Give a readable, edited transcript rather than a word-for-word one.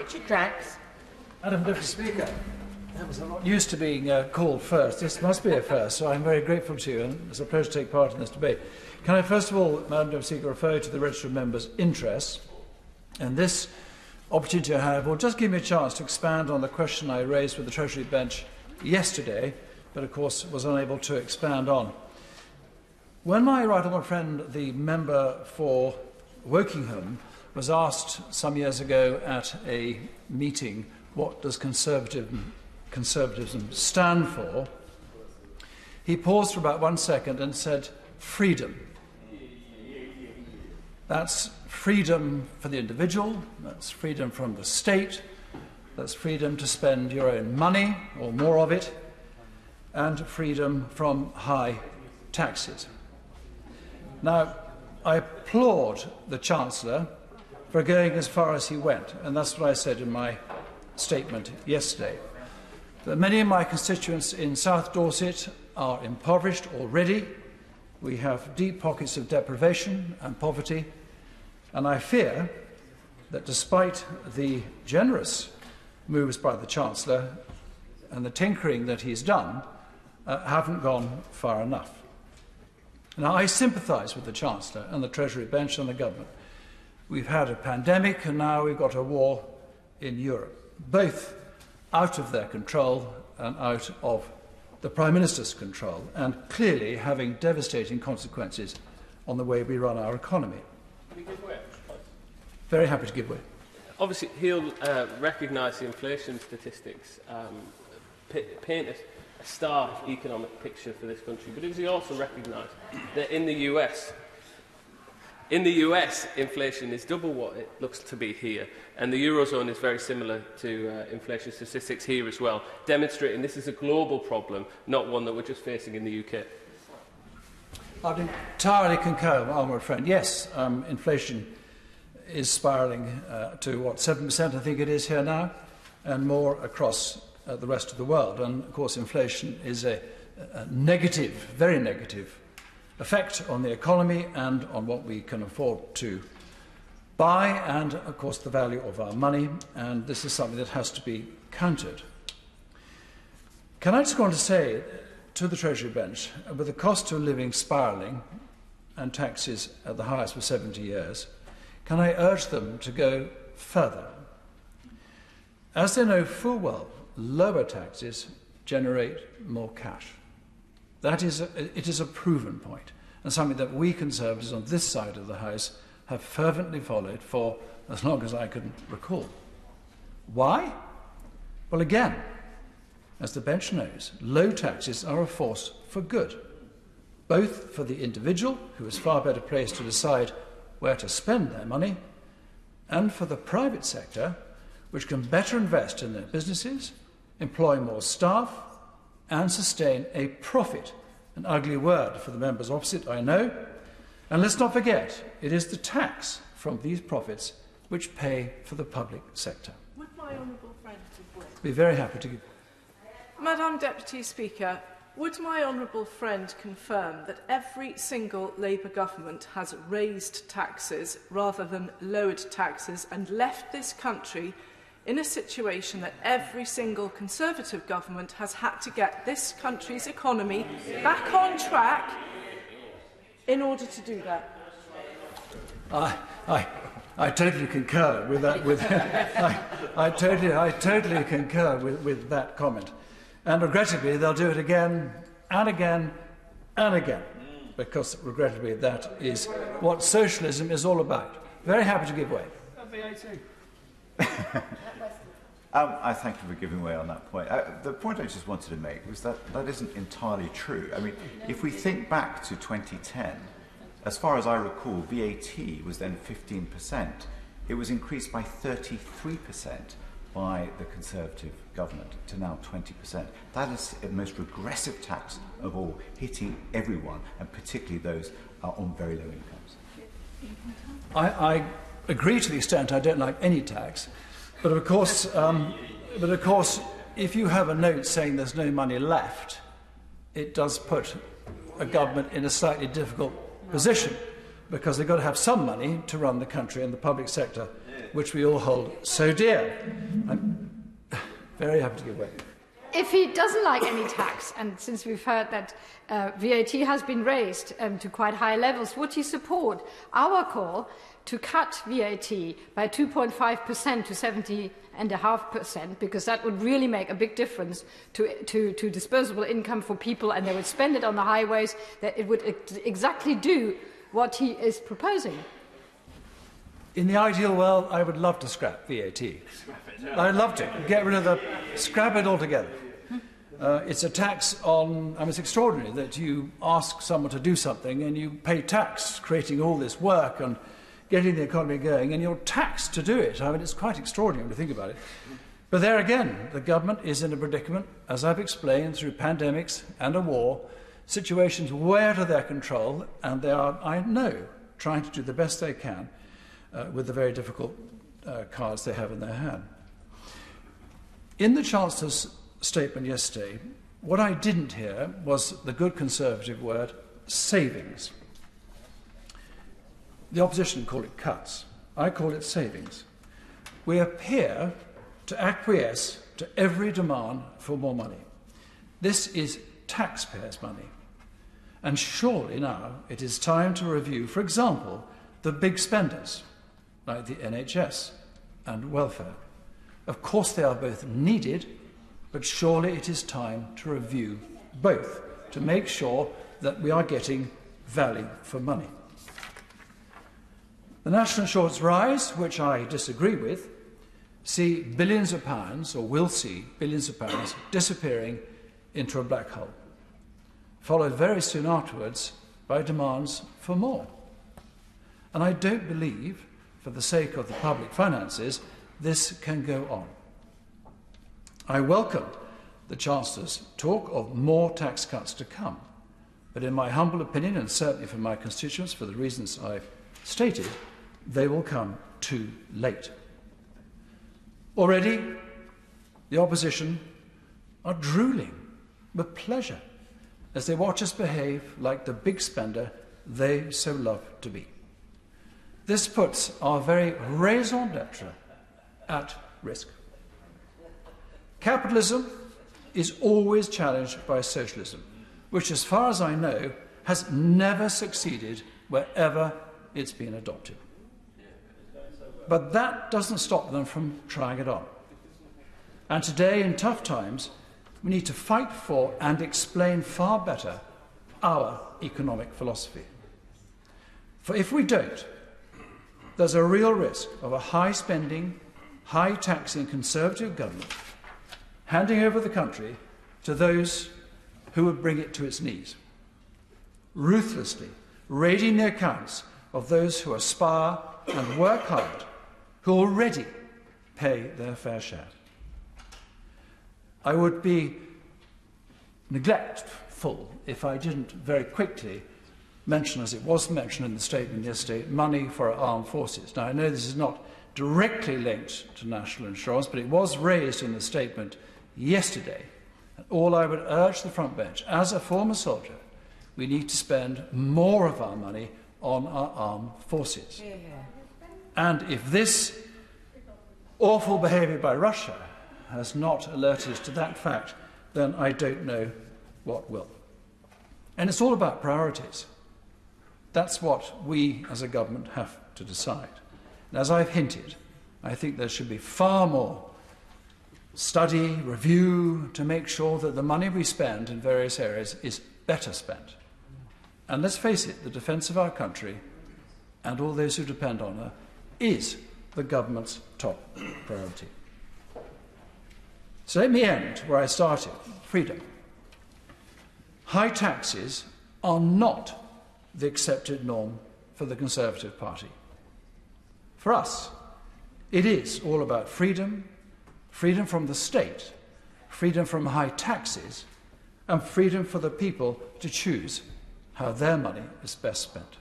Richard Drax. Madam Deputy Speaker, I'm not used to being called first. This must be a first, so I'm very grateful to you, and it's a pleasure to take part in this debate. Can I first of all, Madam Deputy Speaker, refer to the Register of Members' interests? And this opportunity I have will just give me a chance to expand on the question I raised with the Treasury bench yesterday, but of course was unable to expand on. When my right honourable friend, the member for Wokingham, was asked some years ago at a meeting, what does conservatism stand for, he paused for about 1 second and said, freedom. That's freedom for the individual, that's freedom from the state, that's freedom to spend your own money, or more of it, and freedom from high taxes. Now, I applaud the Chancellor for going as far as he went, and that's what I said in my statement yesterday. That many of my constituents in South Dorset are impoverished already. We have deep pockets of deprivation and poverty, and I fear that despite the generous moves by the Chancellor and the tinkering that he's done, haven't gone far enough. Now, I sympathise with the Chancellor and the Treasury bench and the government. We've had a pandemic and now we've got a war in Europe, both out of their control and out of the Prime Minister's control, and clearly having devastating consequences on the way we run our economy. Can you give way? Very happy to give way. Obviously, he'll recognise the inflation statistics, paint a stark economic picture for this country, but does he also recognise that in the US, inflation is double what it looks to be here, and the Eurozone is very similar to inflation statistics here as well, demonstrating this is a global problem, not one that we're just facing in the UK? I'd entirely concur, my friend. Yes, inflation is spiralling to, 7% I think it is here now, and more across the rest of the world. And, of course, inflation is a negative, very negative effect on the economy and on what we can afford to buy and, of course, the value of our money. And this is something that has to be countered. Can I just go on to say to the Treasury bench, with the cost of living spiralling and taxes at the highest for 70 years, can I urge them to go further? As they know full well, lower taxes generate more cash. It is a proven point, and something that we Conservatives on this side of the House have fervently followed for as long as I can recall. Why? Well, again, as the bench knows, low taxes are a force for good, both for the individual, who is far better placed to decide where to spend their money, and for the private sector, which can better invest in their businesses, employ more staff, and sustain a profit. An ugly word for the members opposite, I know. And let's not forget, it is the tax from these profits which pay for the public sector. Would my honourable friend give way? Be very happy to give. Madam Deputy Speaker, would my honourable friend confirm that every single Labour government has raised taxes rather than lowered taxes and left this country in a situation that every single Conservative government has had to get this country's economy back on track in order to do that? I totally concur with that. I totally concur with that comment. And regrettably, they'll do it again and again and again, because regrettably that is what socialism is all about. Very happy to give way. I thank you for giving way on that point. The point I just wanted to make was that that isn't entirely true. I mean, if we think back to 2010, as far as I recall, VAT was then 15%. It was increased by 33% by the Conservative government to now 20%. That is the most regressive tax of all, hitting everyone, and particularly those on very low incomes. I agree to the extent I don't like any tax. But of course, if you have a note saying there's no money left, it does put a government in a slightly difficult position, because they've got to have some money to run the country, and the public sector which we all hold so dear. I'm very happy to give way. If he doesn't like any tax, and since we've heard that VAT has been raised to quite high levels, would he support our call to cut VAT by 2.5% to 70.5%, because that would really make a big difference to disposable income for people, and they would spend it on the highways, that it would exactly do what he is proposing? In the ideal world, I would love to scrap VAT. I'd love to. Get rid of scrap it altogether. It's a tax on, it's extraordinary that you ask someone to do something and you pay tax, creating all this work and getting the economy going, and you're taxed to do it. It's quite extraordinary when you think about it. But there again, the government is in a predicament, as I've explained, through pandemics and a war, situations way out of their control, and they are, I know, trying to do the best they can with the very difficult cards they have in their hand. In the Chancellor's statement yesterday, what I didn't hear was the good Conservative word, savings. The opposition call it cuts. I call it savings. We appear to acquiesce to every demand for more money. This is taxpayers' money. And surely now it is time to review, for example, the big spenders, like the NHS and welfare. Of course they are both needed, but surely it is time to review both to make sure that we are getting value for money. The national insurance rise, which I disagree with, see billions of pounds, or will see billions of pounds, disappearing into a black hole, followed very soon afterwards by demands for more. And I don't believe, for the sake of the public finances, this can go on. I welcome the Chancellor's talk of more tax cuts to come, but in my humble opinion, and certainly for my constituents, for the reasons I've stated, they will come too late. Already, the opposition are drooling with pleasure as they watch us behave like the big spender they so love to be. This puts our very raison d'etre at risk. Capitalism is always challenged by socialism, which, as far as I know, has never succeeded wherever it's been adopted. But that doesn't stop them from trying it on. And today, in tough times, we need to fight for and explain far better our economic philosophy. For if we don't, there's a real risk of a high-spending, high-taxing Conservative government handing over the country to those who would bring it to its knees, ruthlessly raiding the accounts of those who aspire and work hard, who already pay their fair share. I would be neglectful if I didn't very quickly mention, as it was mentioned in the statement yesterday, money for our armed forces. Now, I know this is not directly linked to national insurance, but it was raised in the statement yesterday. And all I would urge the front bench, as a former soldier, we need to spend more of our money on our armed forces. Yeah. And if this awful behaviour by Russia has not alerted us to that fact, then I don't know what will. And it's all about priorities. That's what we as a government have to decide. And as I've hinted, I think there should be far more study, review, to make sure that the money we spend in various areas is better spent. And let's face it, the defence of our country and all those who depend on her is the government's top priority. So let me end where I started, freedom. High taxes are not the accepted norm for the Conservative Party. For us, it is all about freedom, freedom from the state, freedom from high taxes, and freedom for the people to choose how their money is best spent.